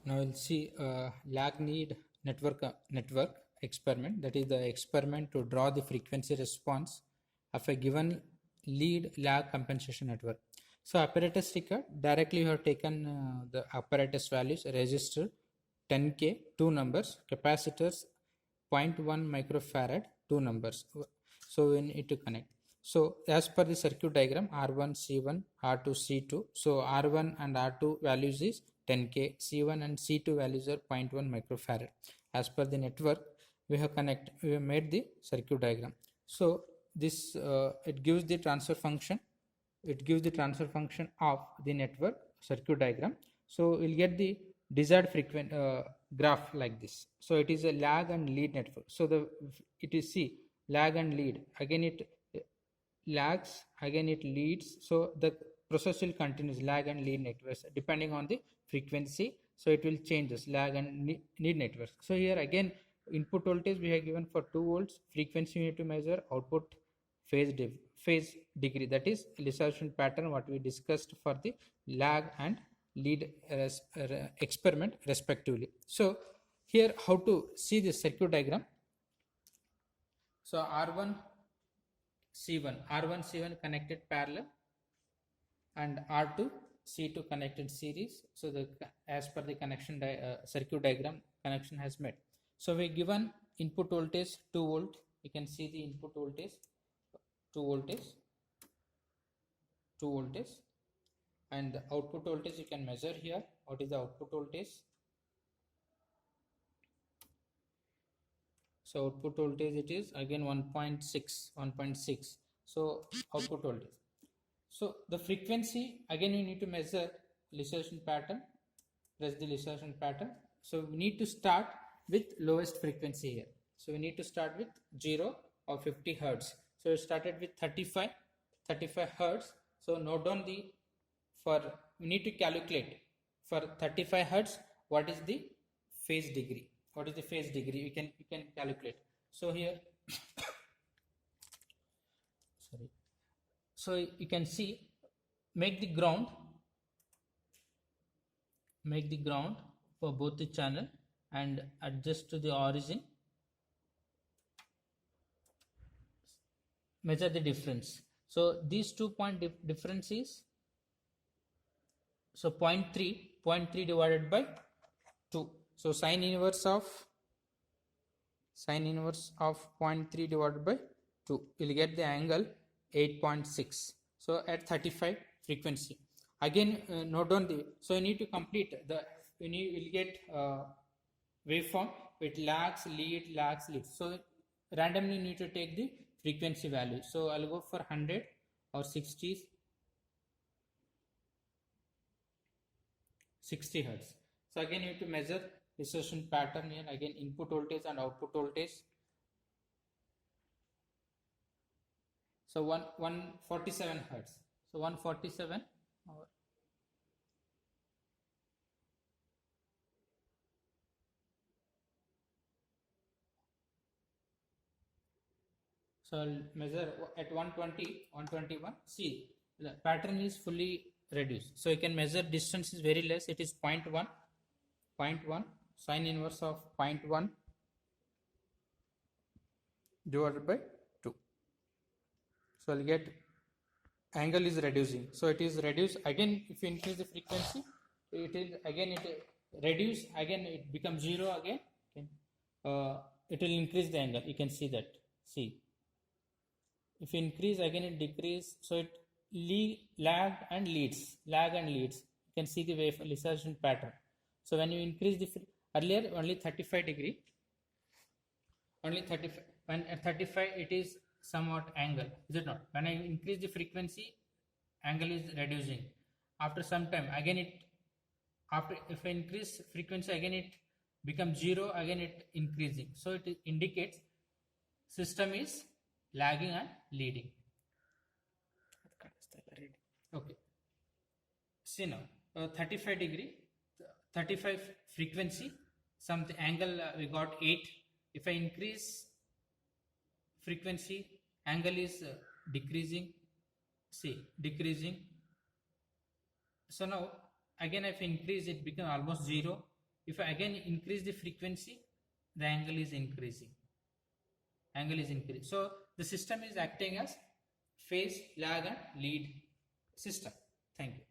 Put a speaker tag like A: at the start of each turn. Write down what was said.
A: Now we'll see lag need network experiment. That is the experiment to draw the frequency response of a given lead lag compensation network. So apparatus record directly you have taken the apparatus values, resistor 10K, two numbers, capacitors 0.1 microfarad, two numbers. So we need to connect. So as per the circuit diagram, R1, C1, R2, C2. So R1 and R2 values is 10K, C1 and C2 values are 0.1 microfarad. As per the network, we have made the circuit diagram. So this it gives the transfer function. It gives the transfer function of the network circuit diagram. So we'll get the desired frequent graph like this. So it is a lag and lead network. So it is see lag and lead. Again it lags, again it leads. So the process will continue lag and lead networks depending on the frequency. So it will change this lag and lead networks. So here again input voltage we have given for 2 volts, frequency we need to measure, output phase degree, that is Lissajous pattern what we discussed for the lag and lead experiment respectively. So here how to see this circuit diagram. So R1 C1 connected parallel and R2 C2 connected series. So the as per the connection circuit diagram connection has made. So we given input voltage 2 volt. You can see the input voltage 2 voltage and the output voltage you can measure here. What is the output voltage? So output voltage it is again 1.6. So output voltage. So the frequency again we need to measure Lissajous pattern, press the Lissajous pattern. So we need to start with lowest frequency here. So we need to start with 0 or 50 hertz. So we started with 35 hertz. So note down we need to calculate for 35 hertz what is the phase degree. What is the phase degree? You can calculate. So here sorry. So you can see make the ground for both the channel and adjust to the origin. Measure the difference. So these 2 point difference is so 0.3 divided by 2. So sine inverse of 0.3 divided by 2 will get the angle 8.6. So at 35 frequency again note down the, so you need to complete the, you will get waveform with lags lead. So randomly you need to take the frequency value. So I'll go for 100 or 60 hertz. So again you have to measure Lissajous pattern here, again input voltage and output voltage. So 147 hertz. So 147 or so I'll measure at 121. See the pattern is fully reduced. So you can measure distance is very less. It is 0.1 sine inverse of 0.1 divided by 2. So I'll get angle is reducing. So it is reduced again. If you increase the frequency, it is again it reduce again it becomes 0 again. Okay. It will increase the angle. You can see that. See. If you increase again it decrease. So it lag and leads. You can see the wave Lissajous pattern. So when you increase the earlier only 35 degree, only 35. When at 35 it is somewhat angle, is it not? When I increase the frequency, angle is reducing. After some time again if I increase frequency again it becomes 0, again it increasing. So it indicates system is lagging and leading. Okay. See now 35 degree, 35 frequency, some angle we got 8. If I increase frequency, angle is decreasing. See, decreasing. So now again if I increase it become almost 0. If I again increase the frequency, the angle is increasing. So the system is acting as phase, lag and lead system. Thank you.